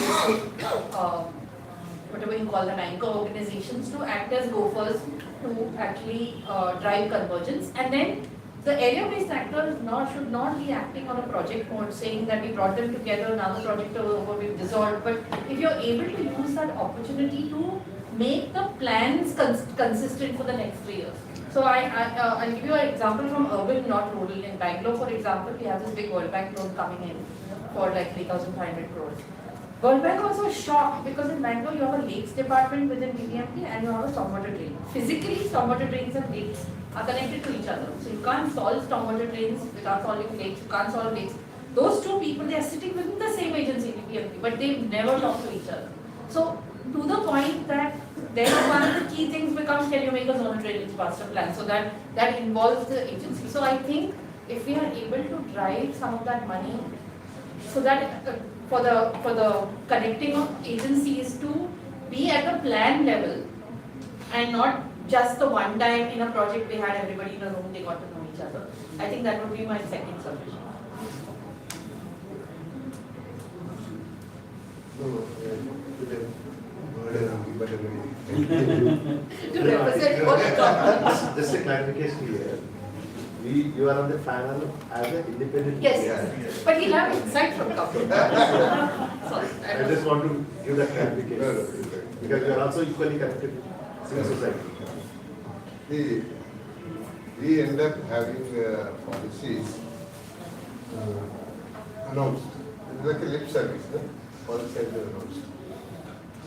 whatever you call them, anchor organizations, to act as gophers to actually drive convergence. And then the area-based actors should not be acting on a project mode, saying that we brought them together, now the project is over, we've dissolved. But if you're able to use that opportunity to make the plans consistent for the next 3 years. So I'll give you an example from urban, not rural. In Bangalore, for example, we have this big World Bank loan coming in for like 3,500 crores. World Bank was so shocked because in Bangalore you have a lakes department within BBMP and you have a stormwater drain. Physically, stormwater drains and lakes are connected to each other. So you can't solve stormwater drains without solving lakes, you can't solve lakes. Those two people, they are sitting within the same agency, BBMP, but they never talk to each other. So to the point that then one of the key things becomes, can you make a zonal drainage master plan? So that involves the agency. So I think if we are able to drive some of that money, so that for the connecting of agencies to be at the plan level and not just the one time in a project they had everybody in a room, they got to know each other. I think that would be my second solution. To represent all the government. Just a clarification here. You are on the panel as an independent. Yes, but he'll have insight from government. Sorry, I just want to give that clarification because you are also equally connected to civil society. We end up having policies announced. It's like a lip service, no? Policies are announced.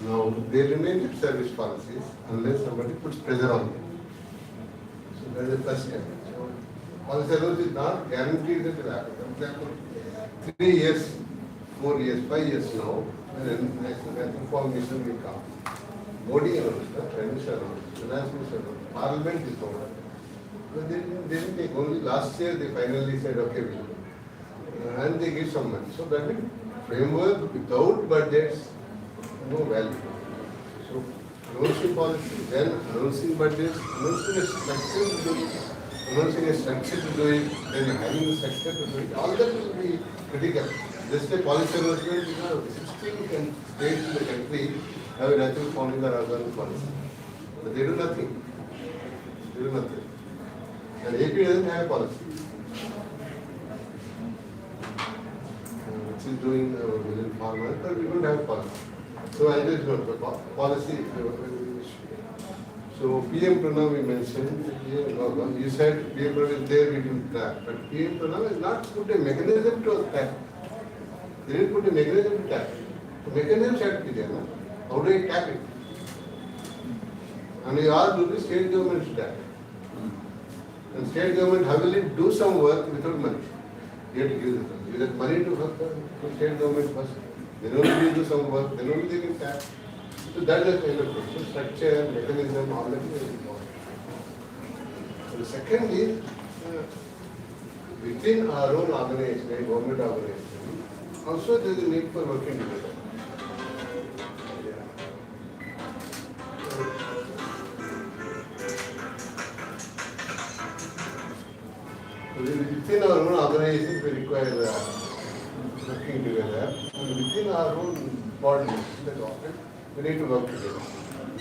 Now, they remain lip service policies unless somebody puts pressure on them. So that is the first step. So, policy announced is not guaranteed that it will happen. For example, 3 years, 4 years, 5 years now, when national reform mission will come. Modi announced, Prime Minister announced, Finance Minister announced, Parliament is over. But they didn't take, only last year they finally said, okay, we'll do. and they give some money. So that means framework without budgets, no value. So announcing policy, then announcing budgets, announcing a structure to do it, announcing a structure to do it, then having a structure to do it, all that will be critical. Just a policy announcement, 16 states in the country have a natural founding or urban policy. But they do nothing. They do nothing. And AP doesn't have a policy. Which is doing within farmers, but we don't have a policy. So I just got the policy. So PM Pranav we mentioned, you said PM Pranav is there, we can track. But PM Pranav has not put a mechanism to track. They didn't put a mechanism to track. The mechanism should be there. No? How do I tap it? And we all do the state government tap. And state government, how will it do some work without money? You have to give it. Give that money to state government first. Then only they do some work, then only they can tap. So that is the kind of question. Structure, mechanism, all that is very important. So the second is, within our own organization, government organization, also there is a need for working together. Within our own organization, we require working together. And within our own body, the government, we need to work together.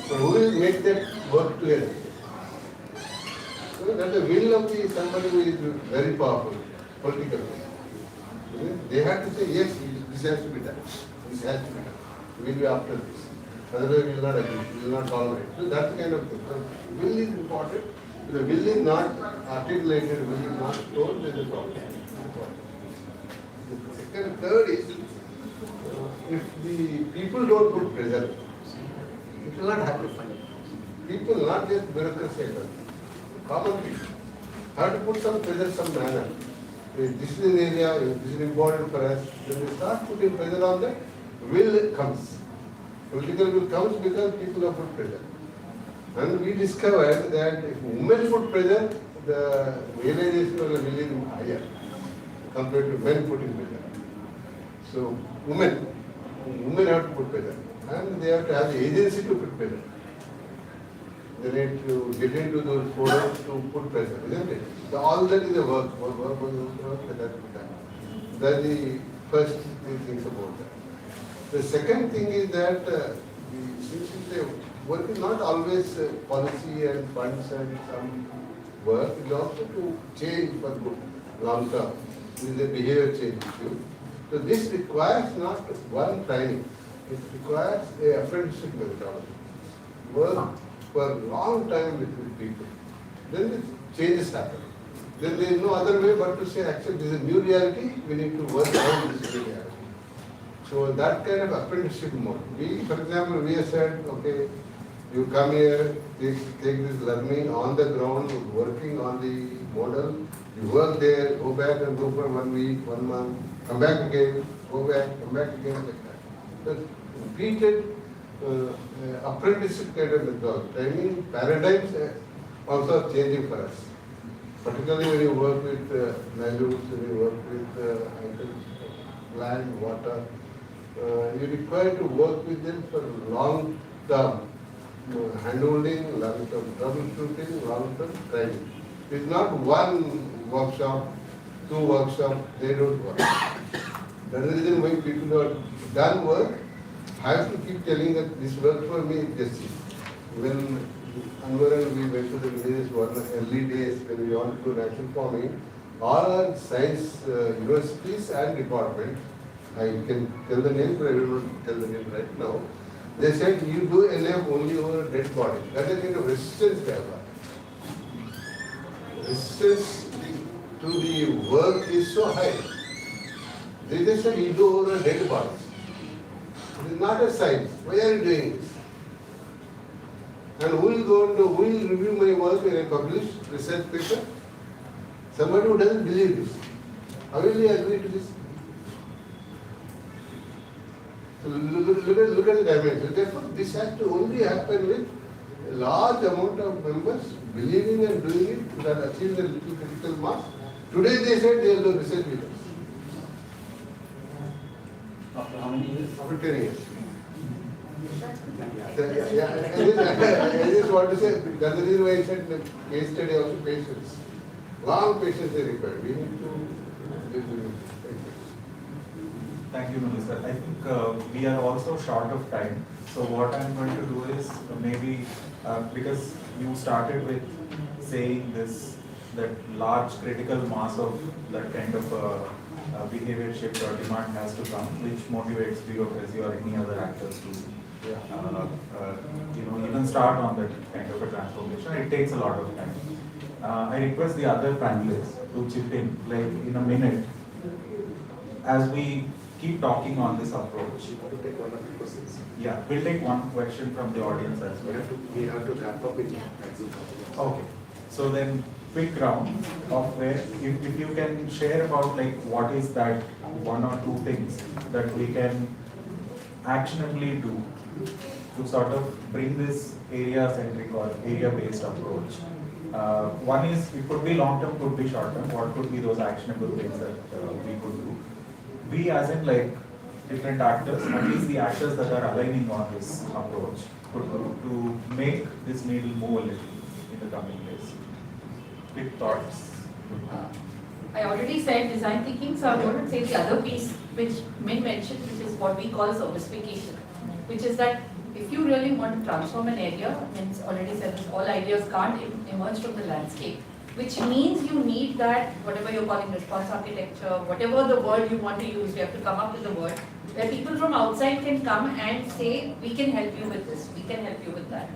So who will make that work together? So that the will of the somebody who is very powerful, political. They have to say, yes, this has to be done. This has to be done. We will be after this. Otherwise, we will not agree. We will not tolerate. So that's the kind of thing. So will is important. If the will is not articulated, will is not told, there is a problem. The second, third is, if the people don't put pressure, it will not happen. People, not just bureaucracy, common people, have to put some pressure, some manner. This is an area, this is important for us. When we start putting pressure on that, will comes. Political will comes because people have put pressure. And we discovered that if women put pressure, the realization of the will is higher compared to men putting pressure. So women have to put pressure. And they have to have the agency to put pressure. They need to get into those forums to put pressure, isn't it? So all that is a work that has to be done. That's the first things about that. The second thing is that since the work is not always policy and funds and some work, it is also to change for good long term. This is a behavior change issue. So this requires not one training. It requires a apprenticeship methodology. Work for a long time with people. Then the changes happen. Then there is no other way but to say, actually, this is a new reality, we need to work on this new reality. So that kind of apprenticeship mode. We, for example, we have said, okay, you come here, take this learning on the ground, working on the model, you work there, go back and go for 1 week, 1 month, come back again, go back, come back again, like that. So repeated apprenticeship kind of method. Training paradigms also are changing for us. Particularly when you work with values, when you work with land, water, you require to work with them for long term handholding, long term troubleshooting, long term training. It's not one workshop, 2 workshops, they don't work. That is the reason why people who have done work have to keep telling that this worked for me, just when Anwar and we went to the villages one early days when we wanted to do natural farming, all our science universities and departments, I can tell the name, but I will not tell the name right now. They said you do NF only over a dead body. That is the kind of resistance they have got. Resistance to the work is so high. They just said you do over a dead body. It is not a science. Why are you doing this? And who will review my work when I publish research paper? Somebody who doesn't believe this. How will he agree to this? So look at the dimension. Therefore, this has to only happen with a large amount of members believing and doing it that achieve the little critical mass. Today they said they will do research with us. After how many years? After 10 years. I just want to say, that's the reason why I said the case study also patience. Long patience is required. We need to. Thank you, Minister. I think we are also short of time. So what I'm going to do is maybe because you started with saying this, that large critical mass of that kind of behavior shift or demand has to come, which motivates bureaucracy or any other actors to even start on that kind of a transformation. It takes a lot of time. I request the other panelists to chip in, like in a minute, as we keep talking on this approach. To take one or two questions. Yeah, we'll take one question from the audience as well. We have to wrap up in maximum. Okay, so then quick round of where, if you can share about like what is that one or two things that we can actionably do to sort of bring this area-centric or area-based approach. One is, it could be long-term, could be short-term. What could be those actionable things that we could do? We as in like different actors, at least the actors that are aligning on this approach, could do to make this needle move a little in the coming days. Quick thoughts. I already said design thinking, so I'm going to say the other piece which Min mentioned, which is what we call servicification, which is that if you really want to transform an area, Min's already said this, all ideas can't emerge from the landscape, which means you need that, whatever you're calling response architecture, whatever the word you want to use, you have to come up with a word, where people from outside can come and say, we can help you with this, we can help you with that.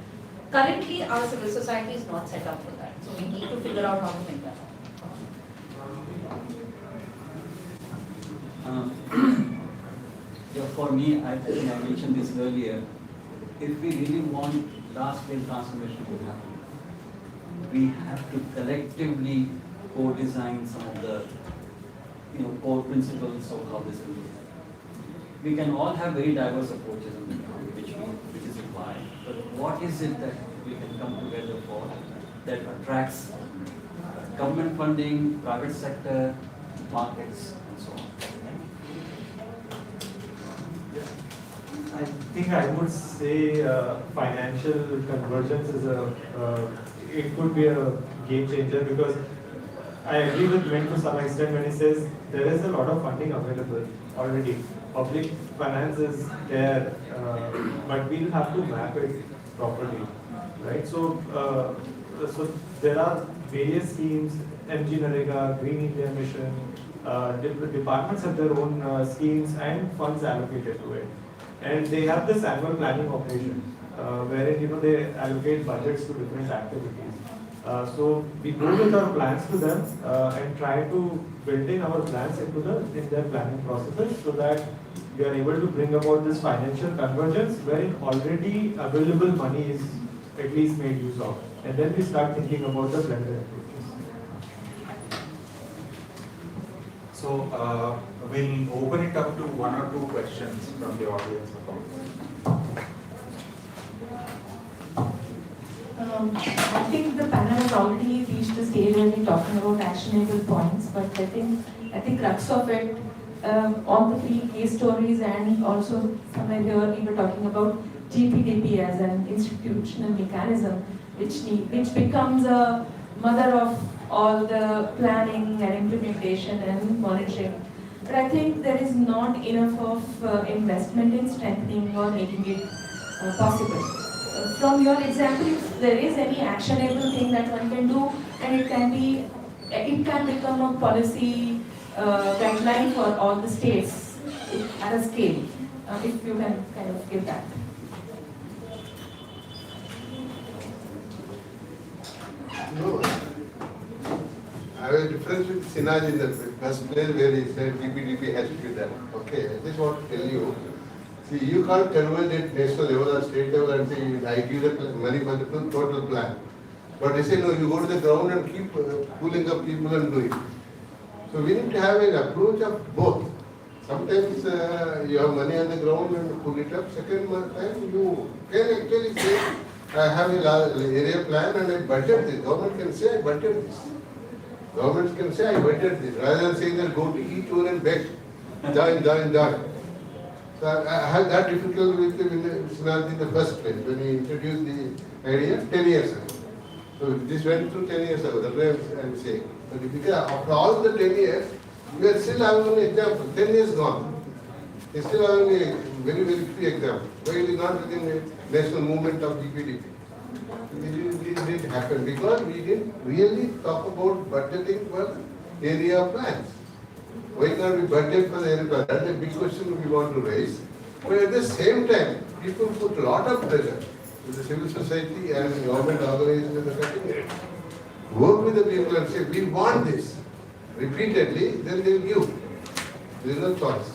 Currently, our civil society is not set up for that, so we need to figure out how to make that happen. Yeah, for me, I think I mentioned this earlier, if we really want large-scale transformation to happen, we have to collectively co-design some of the core principles of how this will be. We can all have very diverse approaches on the ground, which is required. But what is it that we can come together for that attracts government funding, private sector, markets, and so on? I think I would say financial convergence is it could be a game changer, because I agree with Min to some extent when he says there is a lot of funding available already. Public finance is there, but we'll have to map it properly, right? So there are various schemes, MG Narega, Green India Mission, different departments have their own schemes and funds allocated to it. And they have this annual planning operation, wherein they allocate budgets to different activities. So we go with our plans to them and try to build in our plans into their planning processes, so that we are able to bring about this financial convergence wherein already available money is at least made use of. And then we start thinking about the blended approaches. So we'll open it up to one or two questions from the audience. I think the panel has already reached the stage where we're talking about actionable points, but I think crux of it, all the three case stories and also somewhere here we were talking about GPDP as an institutional mechanism which becomes a mother of all the planning and implementation and monitoring. But I think there is not enough of investment in strengthening or making it possible. From your example, if there is any actionable thing that one can do, and it can become a policy guideline for all the states at a scale, if you can kind of give that. No, I have a difference with Sinaj in the first place where he said GPDP has to be done. Okay, I just want to tell you, see, you can't converge at national level or state level and say, I give the money for the total plan. But they say, no, you go to the ground and keep pulling up people and do it. So we need to have an approach of both. Sometimes you have money on the ground and pull it up. Second time you can actually say, I have an area plan and I budget this. Government can say, I budget this. Governments can say, I budget this. Rather than saying that go to each one and beg, join. So I had that difficulty with him in the first place when he introduced the idea 10 years ago. So this went through 10 years ago, that's why I'm saying. But because after all the 10 years, we are still having an example. 10 years gone. We still having a very, very few example. Why it is not within the national movement of GPDP? It didn't happen because we didn't really talk about budgeting for area plans. Why can't we budget for the area plan? That's a big question we want to raise. But at the same time, people put a lot of pressure to the civil society and the government organizations at the cutting edge. Work with the people and say, we want this. Repeatedly, then they will give. There is no choice.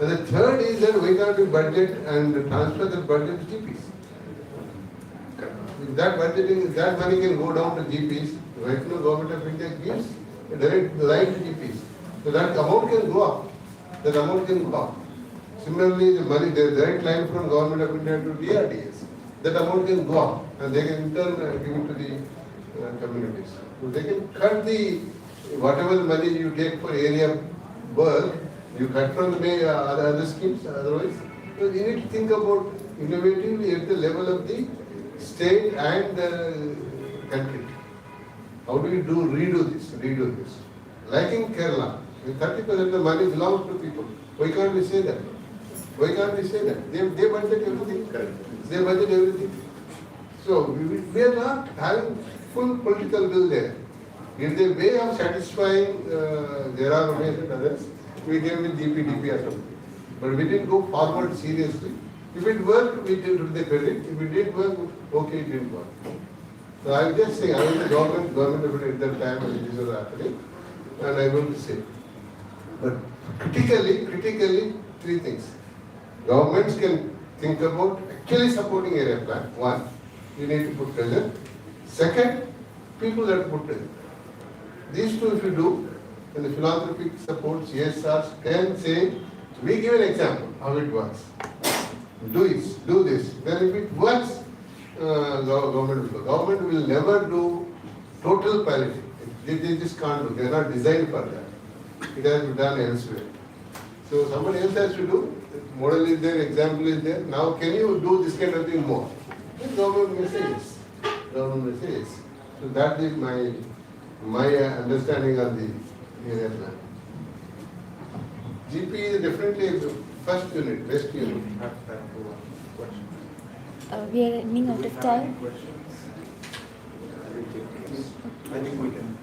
And the third is that we can't we budget and transfer the budget to GPs. If that budgeting, if that money can go down to GPs, right now Government of India gives a direct line to GPs. So that amount can go up. That amount can go up. Similarly, the money, the direct line from Government of India to DRDS, that amount can go up and they can in turn give it to the communities. So they can cut the, whatever the money you take for area work, you cut from the other schemes otherwise. So you need to think about innovatively at the level of the state and the country. How do you redo this? Like in Kerala, 30% of the money belongs to people. Why can't we say that? Why can't we say that? They budget everything. Correct. They budget everything. So we are not having full political will there. In the way of satisfying there are Ramesh and others, we gave with DPDP or something. But we didn't go forward seriously. If it worked, we did the credit. If it didn't work, okay, it didn't work. So I was just saying, I was the government of it at that time when this was happening, and I want to say. But critically, three things. Governments can think about actually supporting area plan. One, you need to put pressure. Second, people have to put pressure. These two if you do, and the philanthropic support, CSRs can say, we give an example how it works. Do this. Then if it works, government will go. Government will never do total palliative. They just can't do. They are not designed for that. It has to be done elsewhere. So somebody else has to do. Model is there, example is there. Now can you do this kind of thing more? Then government may say yes. Government may say yes. So that is my understanding of the area plan. GP is definitely the first unit, best unit. We are running out of time. I think we can.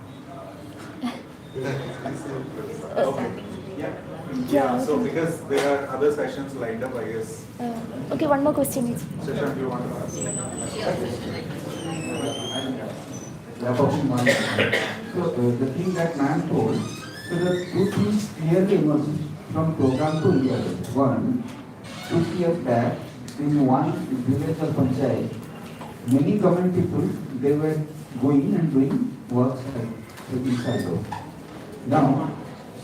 Okay. Yeah. So because there are other sessions lined up, I guess. Okay, one more question is. Shashank, you want to ask? So the thing that ma'am told, so the two things clearly emerged from program to India. One, 2 years back, in one village of Panchayat, many government people, they were going and doing works inside those. Now,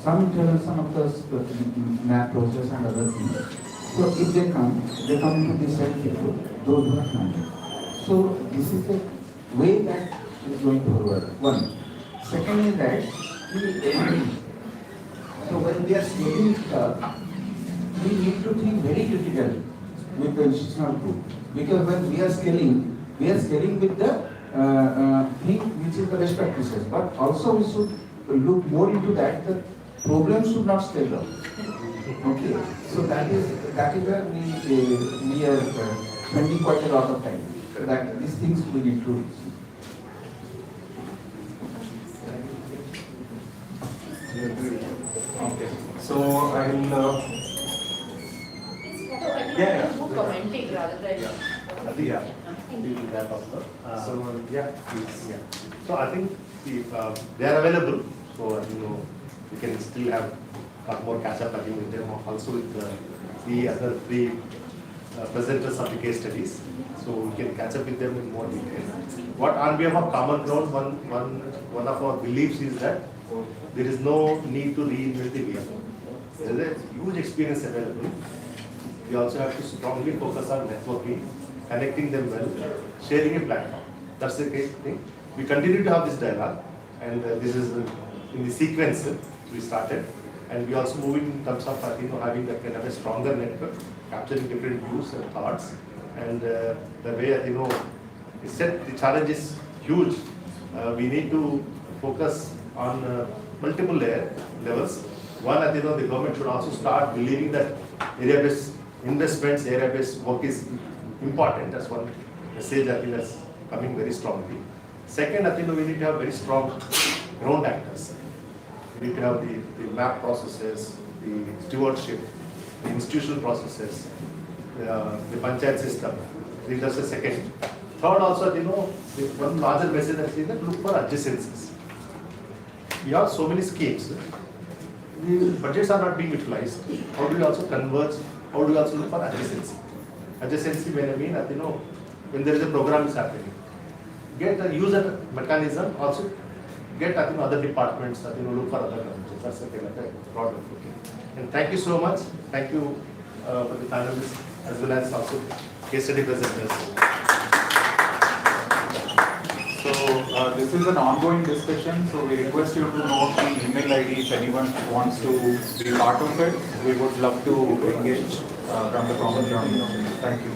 some intervention of the map process and other things. So if they come into the same people, those who are funded. So this is the way that is going forward. One. Second is that so when we are scaling stuff, we need to think very critically with the institutional group. Because when we are scaling with the thing which is the best practices. But also we should look more into that. The problems should not scale up. Okay. So that is where we are spending quite a lot of time. That these things we need to. Okay. So I'll. Yeah. More commenting rather than. Yeah. We will wrap up. So yeah, please. Yeah. So I think they are available. So we can still have more catch up again with them, also with the other three presenters of the case studies. So we can catch up with them in more detail. What on behalf of Common Ground, one of our beliefs is that there is no need to reinvent the wheel. There is a huge experience available. We also have to strongly focus on networking, connecting them well, sharing a platform. That's the case thing. We continue to have this dialogue, and this is in the sequence we started. And we also move in terms of having a kind of a stronger network, capturing different views and thoughts. And the way it's said, the challenge is huge. We need to focus on multiple levels. One, the government should also start believing that area-based investments, area-based work is important. That's one message I think that's coming very strongly. Second, we need to have very strong ground actors. We need to have the map processes, the stewardship, the institutional processes, the panchayat system. I think that's the second. Third, also, the one larger message I see that look for adjacencies. We have so many schemes. The budgets are not being utilized. How do we also converge? How do we also look for adjacency? Adjacency when I mean when there is a program is happening. Get a user mechanism, also get other departments, look for other conversions. That's like a broad look. And thank you so much. Thank you for the panelists as well as also case study presenters. So this is an ongoing discussion, so we request you to note the email ID if anyone wants to be part of it. We would love to engage from the common ground. Thank you.